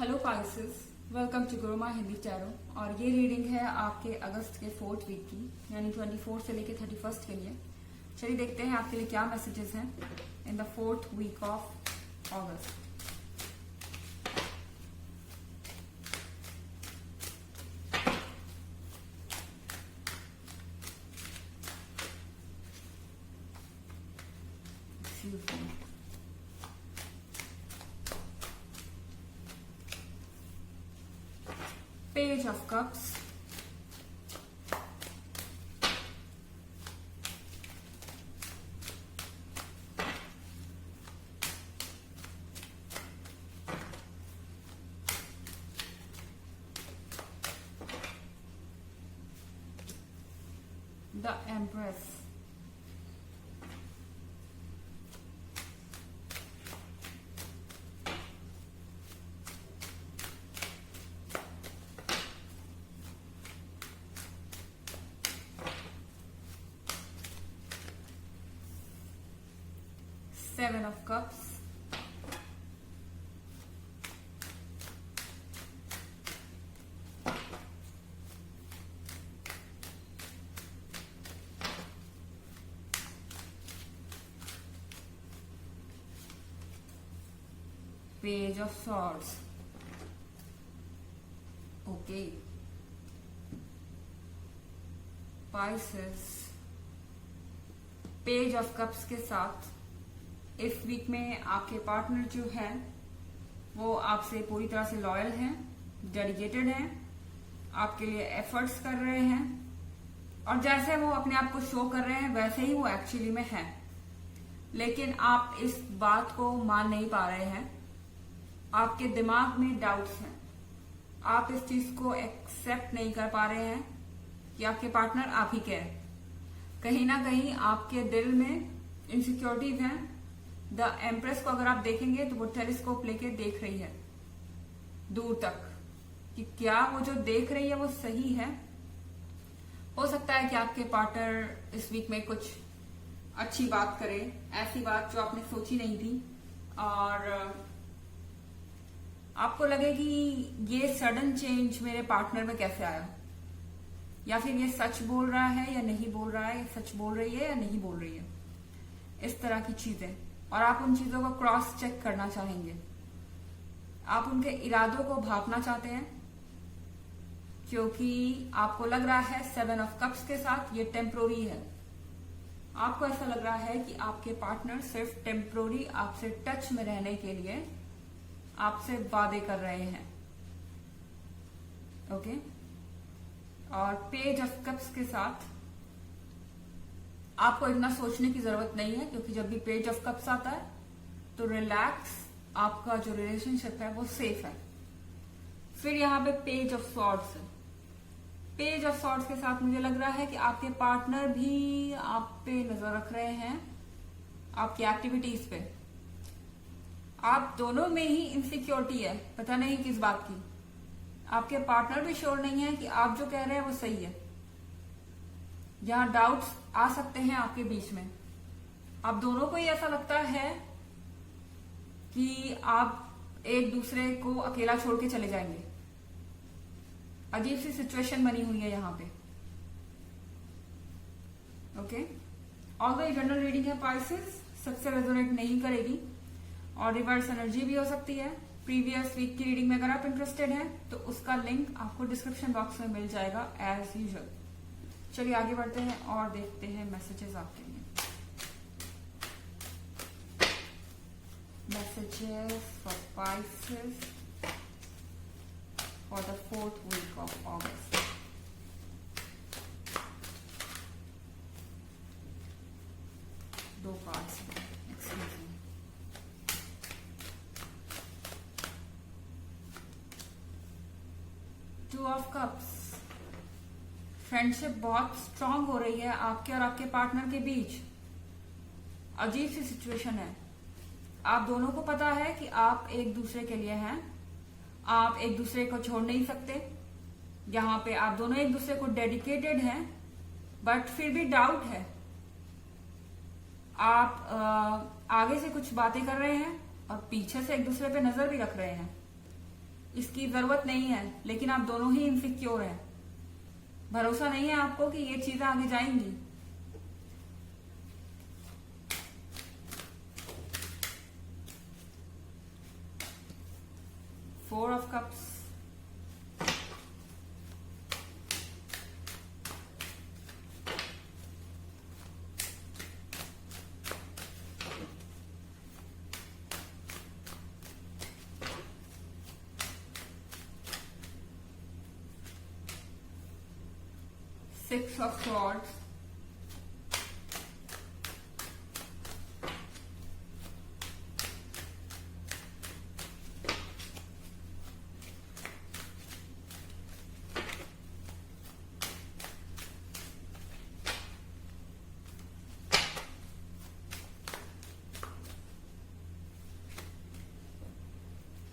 Hello Pisces, welcome to Gurumaa Hindi tarot. और ये reading है आपके अगस्त के 4th वीक की, यानी 24 से लेके 31 के लिए। चलिए देखते हैं आपके लिए क्या मैसेजेस हैं in the 4th week of August. Page of Cups, the Empress, Seven of Cups, Page of Swords. Okay. Pisces, page of cups के साथ इस वीक में आपके पार्टनर जो है वो आपसे पूरी तरह से लॉयल हैं, डेडिकेटेड हैं, आपके लिए एफर्ट्स कर रहे हैं और जैसे वो अपने आप को शो कर रहे हैं वैसे ही वो एक्चुअली में है। लेकिन आप इस बात को मान नहीं पा रहे हैं, आपके दिमाग में डाउट्स हैं, आप इस चीज को एक्सेप्ट नहीं कर पा रहे हैं कि आपके पार्टनर आप ही के हैं। कहीं ना कहीं आपके दिल में इनसिक्योरिटीज हैं। द एम्प्रेस को अगर आप देखेंगे तो वो टेलीस्कोप लेके देख रही है दूर तक कि क्या वो जो देख रही है वो सही है। हो सकता है कि आपके पार्टनर इस वीक में कुछ अच्छी बात करे, ऐसी बात जो आपने सोची नहीं थी, और आपको लगे कि ये सडन चेंज मेरे पार्टनर में कैसे आया, या फिर ये सच बोल रहा है या नहीं बोल रहा है, सच बोल रही है या नहीं बोल रही है, इस तरह की चीजें। और आप उन चीजों को क्रॉस चेक करना चाहेंगे, आप उनके इरादों को भापना चाहते हैं, क्योंकि आपको लग रहा है 7 ऑफ कप्स के साथ ये टेम्पोरी है। आपको ऐसा लग रहा है कि आपके पार्टनर सिर्फ टेम्पोरी आपसे टच में रहने के लिए आपसे वादे कर रहे हैं। ओके। और पेज ऑफ कप्स के साथ आपको इतना सोचने की जरूरत नहीं है, क्योंकि जब भी पेज ऑफ कप्स आता है तो रिलैक्स, आपका जो रिलेशनशिप है वो सेफ है। फिर यहाँ पे पेज ऑफ सॉर्ड्स है। पेज ऑफ सॉर्ड्स के साथ मुझे लग रहा है कि आपके पार्टनर भी आप पे नजर रख रहे हैं, आपकी एक्टिविटीज पे। आप दोनों में ही इनसिक्योरिटी है, पता नहीं किस बात की। आपके पार्टनर भी श्योर नहीं है कि आप जो कह रहे हैं वो सही है। यहाँ डाउट्स आ सकते हैं आपके बीच में। आप दोनों को ही ऐसा लगता है कि आप एक दूसरे को अकेला छोड़ के चले जाएंगे। अजीब सी सिचुएशन बनी हुई है यहाँ पे। ओके। ऑल्दो जनरल रीडिंग है पाइसेस, सबसे रेजोनेट नहीं करेगी और रिवर्स एनर्जी भी हो सकती है। प्रीवियस वीक की रीडिंग में अगर आप इंटरेस्टेड हैं तो उसका लिंक आपको डिस्क्रिप्शन बॉक्स में मिल जाएगा एज यूजुअल। चलिए आगे बढ़ते हैं और देखते हैं मैसेजेस आपके लिए। Messages for Pisces for the 4th week of August. दो cards, excuse me. Two of cups. Friendship बहुत स्ट्रांग हो रही है आपके और आपके पार्टनर के बीच। अजीब सी सिचुएशन है। आप दोनों को पता है कि आप एक दूसरे के लिए हैं, आप एक दूसरे को छोड़ नहीं सकते। यहाँ पे आप दोनों एक दूसरे को डेडिकेटेड हैं, बट फिर भी डाउट है। आप आगे से कुछ बातें कर रहे हैं और पीछे से एक दूसरे पे नजर भी रख रहे हैं। इसकी जरूरत नहीं है, लेकिन आप दोनों ही इनसिक्योर हैं। भरोसा नहीं है आपको कि ये चीजें आगे जाएंगी। Four of cups, six of swords,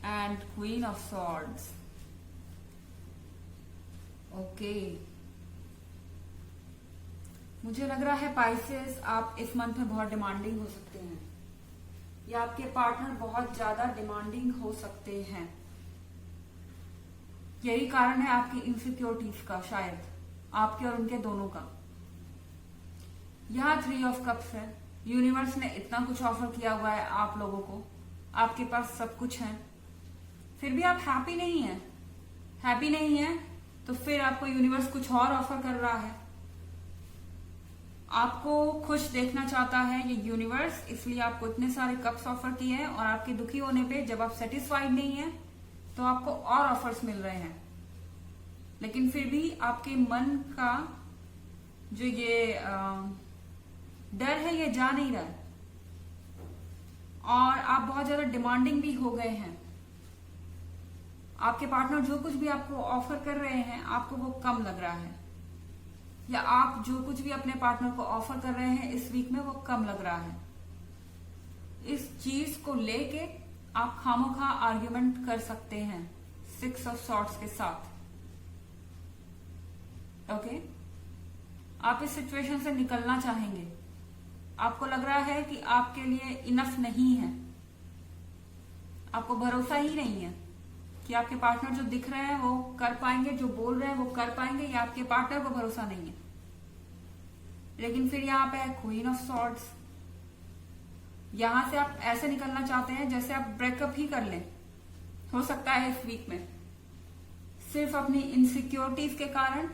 and queen of swords. Okay, मुझे लग रहा है पाइसेस आप इस मंथ में बहुत डिमांडिंग हो सकते हैं, या आपके पार्टनर बहुत ज्यादा डिमांडिंग हो सकते हैं। यही कारण है आपकी इनसिक्योरिटीज का, शायद आपके और उनके दोनों का। यहाँ थ्री ऑफ कप्स है। यूनिवर्स ने इतना कुछ ऑफर किया हुआ है आप लोगों को, आपके पास सब कुछ है, फिर भी आप हैप्पी नहीं है। हैप्पी नहीं है तो फिर आपको यूनिवर्स कुछ और ऑफर कर रहा है। आपको खुश देखना चाहता है ये यूनिवर्स, इसलिए आपको इतने सारे कप्स ऑफर किए हैं, और आपके दुखी होने पे जब आप सेटिस्फाइड नहीं है तो आपको और ऑफर्स मिल रहे हैं। लेकिन फिर भी आपके मन का जो ये डर है ये जा नहीं रहा है, और आप बहुत ज्यादा डिमांडिंग भी हो गए हैं। आपके पार्टनर जो कुछ भी आपको ऑफर कर रहे हैं आपको वो कम लग रहा है, या आप जो कुछ भी अपने पार्टनर को ऑफर कर रहे हैं इस वीक में वो कम लग रहा है। इस चीज को लेके आप खामोखा आर्ग्यूमेंट कर सकते हैं सिक्स ऑफ सॉर्ड्स के साथ। ओके, आप इस सिचुएशन से निकलना चाहेंगे। आपको लग रहा है कि आपके लिए इनफ नहीं है, आपको भरोसा ही नहीं है कि आपके पार्टनर जो दिख रहे हैं वो कर पाएंगे, जो बोल रहे हैं वो कर पाएंगे, या आपके पार्टनर को भरोसा नहीं है। लेकिन फिर यहाँ पे है क्वीन ऑफ सॉर्ड्स। यहां से आप ऐसे निकलना चाहते हैं जैसे आप ब्रेकअप ही कर लें, हो सकता है इस वीक में, सिर्फ अपनी इनसिक्योरिटीज के कारण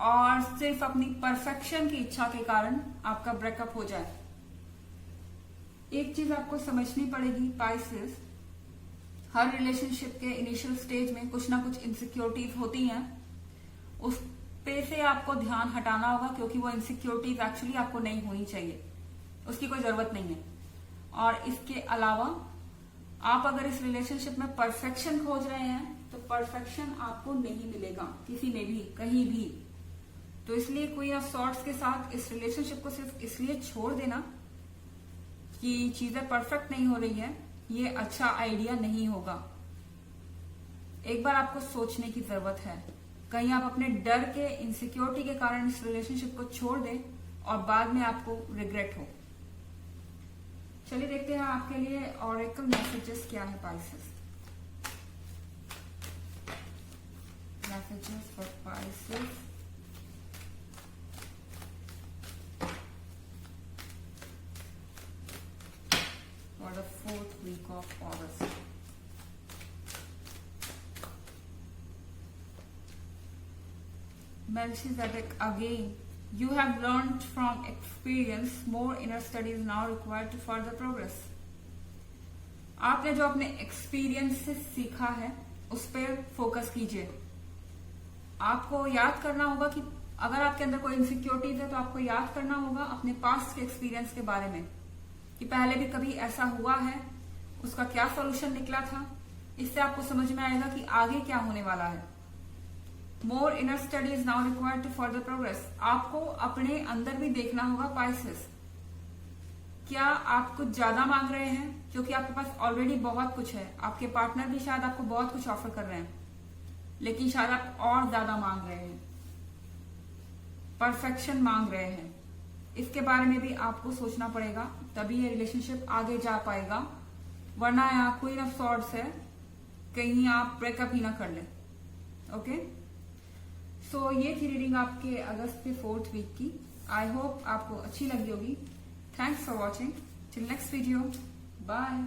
और सिर्फ अपनी परफेक्शन की इच्छा के कारण आपका ब्रेकअप हो जाए। एक चीज आपको समझनी पड़ेगी पाइसेस, हर रिलेशनशिप के इनिशियल स्टेज में कुछ ना कुछ इनसिक्योरिटीज होती हैं, उस पे से आपको ध्यान हटाना होगा, क्योंकि वो इनसिक्योरिटीज एक्चुअली आपको नहीं होनी चाहिए, उसकी कोई जरूरत नहीं है। और इसके अलावा आप अगर इस रिलेशनशिप में परफेक्शन खोज रहे हैं तो परफेक्शन आपको नहीं मिलेगा किसी में भी, कहीं भी। तो इसलिए क्वीन ऑफ सॉर्ड्स के साथ इस रिलेशनशिप को सिर्फ इसलिए छोड़ देना कि चीजें परफेक्ट नहीं हो रही है, ये अच्छा आइडिया नहीं होगा। एक बार आपको सोचने की जरूरत है, कहीं आप अपने डर के, इनसिक्योरिटी के कारण इस रिलेशनशिप को छोड़ दें और बाद में आपको रिग्रेट हो। चलिए देखते हैं आपके लिए ऑरेकल मैसेजेस क्या है Pisces. Messages for Pisces for the 4th week of August. Melchizedek again. You have learned from experience. More inner study is now required to further progress. आपने जो अपने एक्सपीरियंस से सीखा है उस पर फोकस कीजिए। आपको याद करना होगा कि अगर आपके अंदर कोई इनसिक्योरिटीज है तो आपको याद करना होगा अपने पास्ट के एक्सपीरियंस के बारे में, कि पहले भी कभी ऐसा हुआ है, उसका क्या सॉल्यूशन निकला था। इससे आपको समझ में आएगा कि आगे क्या होने वाला है। More inner study is now required to further progress. आपको अपने अंदर भी देखना होगा पाइसेस, क्या आप कुछ ज्यादा मांग रहे हैं, क्योंकि आपके पास ऑलरेडी बहुत कुछ है। आपके पार्टनर भी शायद आपको बहुत कुछ ऑफर कर रहे हैं, लेकिन शायद आप और ज्यादा मांग रहे हैं, परफेक्शन मांग रहे हैं। इसके बारे में भी आपको सोचना पड़ेगा, तभी ये रिलेशनशिप आगे जा पाएगा। वरना यहाँ क्वीन ऑफ सॉर्ड्स है, कहीं आप ब्रेकअप ही ना कर लें। ओके, सो ये थी रीडिंग आपके अगस्त के 4th वीक की। आई होप आपको अच्छी लगी होगी। Thanks for watching. Till next video, bye.